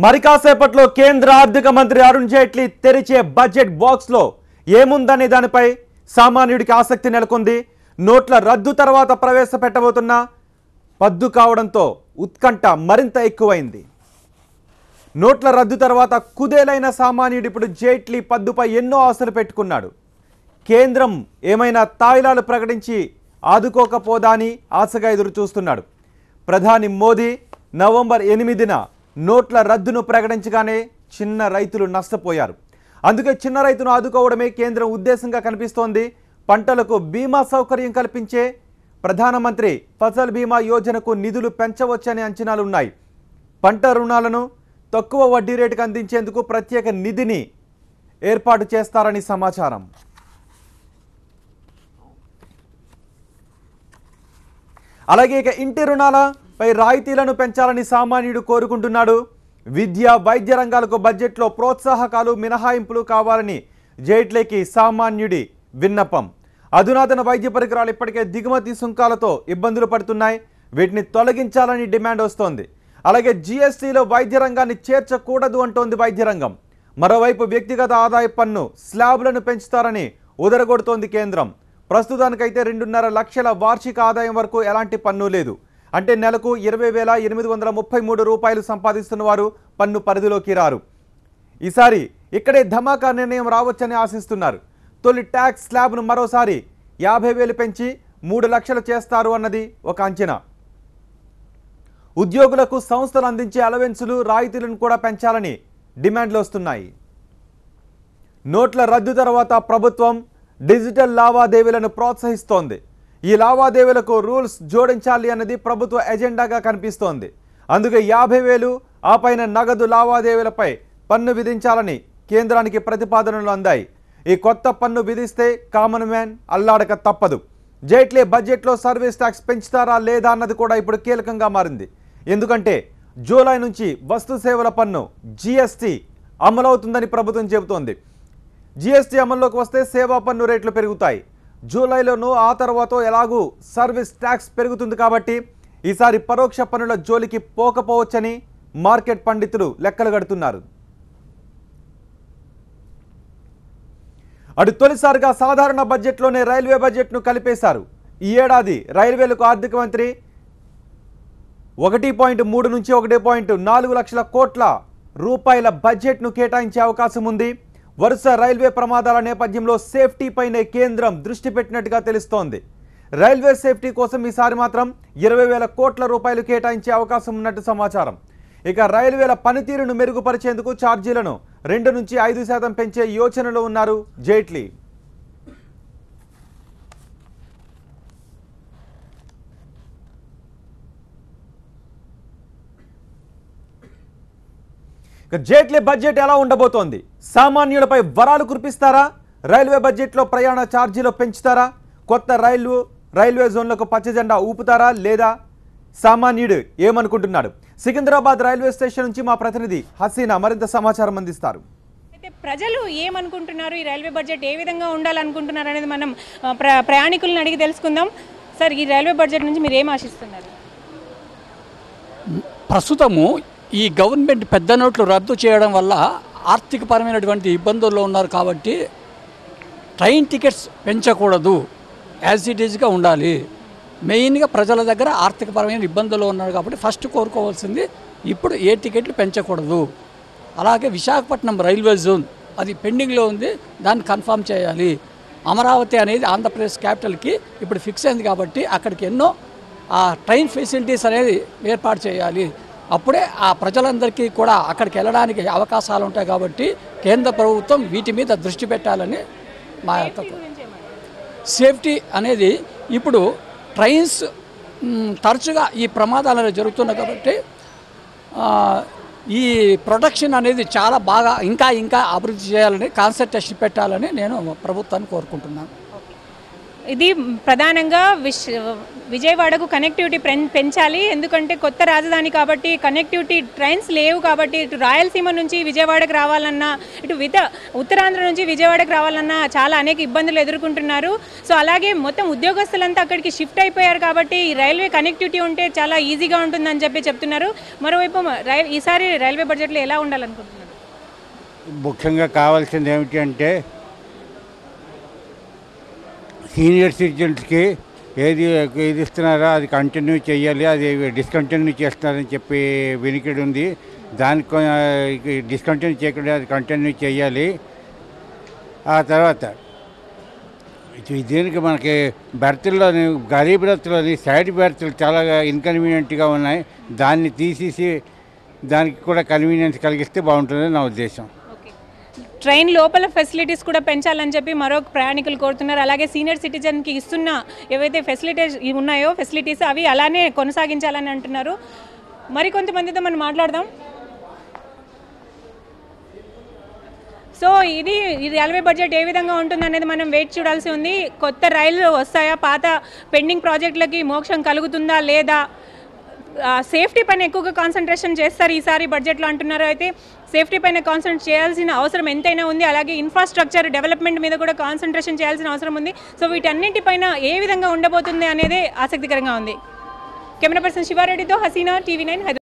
మరి కాసేపట్లో కేంద్ర ఆర్థిక మంత్రి అరుణ్ జైట్లీ తెరిచే బడ్జెట్ బాక్స్ లో ఏముందనే దానిపై సామాన్యుడికి ఆసక్తి నెలకొంది. నోట్ల రద్దు తర్వాత ప్రవేశపెట్టబోతున్న పద్దు కావడంతో ఉత్కంఠ మరింత ఎక్కువైంది. నోట్ల రద్దు తర్వాత కుదేలైన సామాన్యుడు ఇప్పుడు జైట్లీ పద్దుపై ఎన్నో ఆశలు పెట్టుకున్నాడు. కేంద్రం ఏమైనా తాయిలాలు ప్రకటించి ఆదుకోకపోదా అని ఆశగా ఎదురు చూస్తున్నాడు. ప్రధాని మోదీ నవంబర్ 8న నోట్ల రద్దును ప్రకటించగానే చిన్న రైతులు నష్టపోయారు. అందుకే చిన్న రైతును ఆదుకోవడమే కేంద్రం ఉద్దేశంగా కనిపిస్తోంది. పంటలకు బీమా సౌకర్యం కల్పించే ప్రధానమంత్రి ఫసల్ బీమా యోజనకు నిధులు పెంచవచ్చనే అంచనాలున్నాయి. పంట రుణాలను తక్కువ వడ్డీ రేటుకు అందించేందుకు ప్రత్యేక నిధిని ఏర్పాటు చేస్తారని సమాచారం. అలాగే ఇక ఇంటి రుణాలపై రాయితీలను పెంచాలని సామాన్యుడు కోరుకుంటున్నాడు. విద్య, వైద్య రంగాలకు బడ్జెట్లో ప్రోత్సాహకాలు, మినహాయింపులు కావాలని జైట్లీకి సామాన్యుడి విన్నపం. అధునాతన వైద్య పరికరాలు ఇప్పటికే దిగుమతి సుంకాలతో ఇబ్బందులు పడుతున్నాయి. వీటిని తొలగించాలని డిమాండ్ వస్తోంది. అలాగే జీఎస్టీలో వైద్య రంగాన్ని చేర్చకూడదు అంటోంది వైద్య రంగం. మరోవైపు వ్యక్తిగత ఆదాయ పన్ను స్లాబ్లను పెంచుతారని ఉదరగొడుతోంది కేంద్రం. ప్రస్తుతానికైతే 2.5 లక్షల వార్షిక ఆదాయం వరకు ఎలాంటి పన్ను లేదు. అంటే నెలకు 20,833 రూపాయలు సంపాదిస్తున్న వారు పన్ను పరిధిలోకి రారు. ఈసారి ఇక్కడే ధమాకా నిర్ణయం రావచ్చని ఆశిస్తున్నారు. తొలి ట్యాక్స్ స్లాబ్ను మరోసారి 50,000 పెంచి 3 లక్షలు చేస్తారు అన్నది ఒక అంచనా. ఉద్యోగులకు సంస్థలు అందించే అలవెన్సులు, రాయితీలను కూడా పెంచాలని డిమాండ్లు వస్తున్నాయి. నోట్ల రద్దు తర్వాత ప్రభుత్వం డిజిటల్ లావాదేవీలను ప్రోత్సహిస్తోంది. ఈ లావాదేవీలకు రూల్స్ జోడించాలి అన్నది ప్రభుత్వ ఎజెండాగా కనిపిస్తోంది. అందుకే 50,000 ఆ పైన నగదు లావాదేవీలపై పన్ను విధించాలని కేంద్రానికి ప్రతిపాదనలు అందాయి. ఈ కొత్త పన్ను విధిస్తే కామన్ మ్యాన్ అల్లాడక తప్పదు. జైట్లీ బడ్జెట్లో సర్వీస్ ట్యాక్స్ పెంచుతారా లేదా అన్నది కూడా ఇప్పుడు కీలకంగా మారింది. ఎందుకంటే జూలై నుంచి వస్తు సేవల పన్ను జీఎస్టీ అమలవుతుందని ప్రభుత్వం చెబుతోంది. జీఎస్టీ అమల్లోకి వస్తే సేవా పన్ను రేట్లు పెరుగుతాయి. జూలైలోనూ ఆ తర్వాత ఎలాగూ సర్వీస్ ట్యాక్స్ పెరుగుతుంది కాబట్టి ఈసారి పరోక్ష పన్నుల జోలికి పోకపోవచ్చని మార్కెట్ పండితులు లెక్కలు కడుతున్నారు. అటు తొలిసారిగా సాధారణ బడ్జెట్లోనే రైల్వే బడ్జెట్ను కలిపేశారు. ఈ ఏడాది రైల్వేలకు ఆర్థిక మంత్రి 1.3 నుంచి 1.4 లక్షల కోట్ల రూపాయల బడ్జెట్ను కేటాయించే అవకాశం ఉంది. వరుస రైల్వే ప్రమాదాల నేపథ్యంలో సేఫ్టీపైనే కేంద్రం దృష్టి పెట్టినట్టుగా తెలుస్తోంది. రైల్వే సేఫ్టీ కోసం ఈసారి మాత్రం 20,000 కోట్ల రూపాయలు కేటాయించే అవకాశం ఉన్నట్టు సమాచారం. ఇక రైల్వేల పనితీరును మెరుగుపరిచేందుకు ఛార్జీలను 2 నుంచి 5% పెంచే యోచనలో ఉన్నారు జైట్లీ. జైట్లీ బడ్జెట్ ఎలా ఉండబోతోంది? సామాన్యులపై వరాలు కురిపిస్తారా? రైల్వే బడ్జెట్లో ప్రయాణ ఛార్జీలు పెంచుతారా? కొత్త రైల్వే జోన్లకు పచ్చజెండా ఊపుతారా? లేదా సామాన్యుడు ఏమనుకుంటున్నాడు? సికింద్రాబాద్ రైల్వే స్టేషన్ నుంచి మా ప్రతినిధి హసీనా మరింత సమాచారం అందిస్తారు. అయితే ప్రజలు ఏమనుకుంటున్నారు, ఈ రైల్వే బడ్జెట్ ఏ విధంగా ఉండాలనుకుంటున్నారు అనేది మనం ప్రయాణికులను అడిగి తెలుసుకుందాం. సార్, ఈ రైల్వే బడ్జెట్ నుంచి మీరు ఏం ఆశిస్తున్నారు? ప్రస్తుతము ఈ గవర్నమెంట్ పెద్ద నోట్లు రద్దు చేయడం వల్ల ఆర్థికపరమైనటువంటి ఇబ్బందుల్లో ఉన్నారు కాబట్టి ట్రైన్ టికెట్స్ పెంచకూడదు, యాజ్ ఇట్ ఈజ్గా ఉండాలి. మెయిన్గా ప్రజల దగ్గర ఆర్థికపరమైన ఇబ్బందుల్లో ఉన్నారు కాబట్టి ఫస్ట్ కోరుకోవాల్సింది ఇప్పుడు ఏ టికెట్లు పెంచకూడదు. అలాగే విశాఖపట్నం రైల్వే జోన్ అది పెండింగ్లో ఉంది, దాన్ని కన్ఫర్మ్ చేయాలి. అమరావతి అనేది ఆంధ్రప్రదేశ్ క్యాపిటల్కి ఇప్పుడు ఫిక్స్ అయింది కాబట్టి అక్కడికి ఎన్నో ట్రైన్ ఫెసిలిటీస్ అనేది ఏర్పాటు చేయాలి. అప్పుడే ఆ ప్రజలందరికీ కూడా అక్కడికి వెళ్ళడానికి అవకాశాలు ఉంటాయి కాబట్టి కేంద్ర ప్రభుత్వం వీటి మీద దృష్టి పెట్టాలని మా యొక్క సేఫ్టీ అనేది ఇప్పుడు ట్రైన్స్ తరచుగా ఈ ప్రమాదాలు జరుగుతున్నాయి కాబట్టి ఈ ప్రొటెక్షన్ అనేది చాలా బాగా ఇంకా అభివృద్ధి చేయాలని, కాన్సన్ట్రేషన్ పెట్టాలని నేను ప్రభుత్వాన్ని కోరుకుంటున్నాను. ఇది ప్రధానంగా విజయవాడకు కనెక్టివిటీ పెంచాలి. ఎందుకంటే కొత్త రాజధాని కాబట్టి కనెక్టివిటీ ట్రైన్స్ లేవు కాబట్టి ఇటు రాయలసీమ నుంచి విజయవాడకు రావాలన్నా, ఇటు ఉత్తరాంధ్ర నుంచి విజయవాడకు రావాలన్నా చాలా అనేక ఇబ్బందులు ఎదుర్కొంటున్నారు. సో అలాగే మొత్తం ఉద్యోగస్తులంతా అక్కడికి షిఫ్ట్ అయిపోయారు కాబట్టి ఈ రైల్వే కనెక్టివిటీ ఉంటే చాలా ఈజీగా ఉంటుందని చెప్తున్నారు. మరోవైపు ఈసారి రైల్వే బడ్జెట్లో ఎలా ఉండాలనుకుంటున్నారు? ముఖ్యంగా కావాల్సింది ఏమిటి అంటే సీనియర్ సిటిజన్స్కి ఏది ఇస్తున్నారో అది కంటిన్యూ చేయాలి, అది డిస్కంటిన్యూ చేస్తున్నారని చెప్పి వినికిడి ఉంది. దానికి డిస్కంటిన్యూ చేయకుండా అది కంటిన్యూ చేయాలి. ఆ తర్వాత దీనికి మనకి బెర్త్లోని గరీబ్ రత్లోని సైడ్ బెర్త్లు చాలా ఇన్కన్వీనియంట్గా ఉన్నాయి. దాన్ని తీసేసి దానికి కూడా కన్వీనియన్స్ కలిగిస్తే బాగుంటుందని నా ఉద్దేశం. ట్రైన్ లోపల ఫెసిలిటీస్ కూడా పెంచాలని చెప్పి మరొక ప్రయాణికులు కోరుతున్నారు. అలాగే సీనియర్ సిటిజన్కి ఇస్తున్న ఏవైతే ఫెసిలిటీస్ అవి అలానే కొనసాగించాలని అంటున్నారు. మరికొంతమందితో మనం మాట్లాడదాం. సో ఇది రైల్వే బడ్జెట్ ఏ విధంగా ఉంటుందనేది మనం వెయిట్ చూడాల్సి ఉంది. కొత్త రైళ్లు వస్తాయా, పాత పెండింగ్ ప్రాజెక్టులకి మోక్షం కలుగుతుందా లేదా, సేఫ్టీ పైన ఎక్కువగా కాన్సన్ట్రేషన్ చేస్తారు ఈసారి బడ్జెట్లో అంటున్నారు. అయితే సేఫ్టీ పైన కాన్సన్ట్రేట్ చేయాల్సిన అవసరం ఎంతైనా ఉంది. అలాగే ఇన్ఫ్రాస్ట్రక్చర్ డెవలప్మెంట్ మీద కూడా కాన్సన్ట్రేషన్ చేయాల్సిన అవసరం ఉంది. సో వీటన్నింటిపైన ఏ విధంగా ఉండబోతుంది అనేది ఆసక్తికరంగా ఉంది. కెమెరా పర్సన్ శివారెడ్డితో హసీనా, TV9 హైదరాబాద్.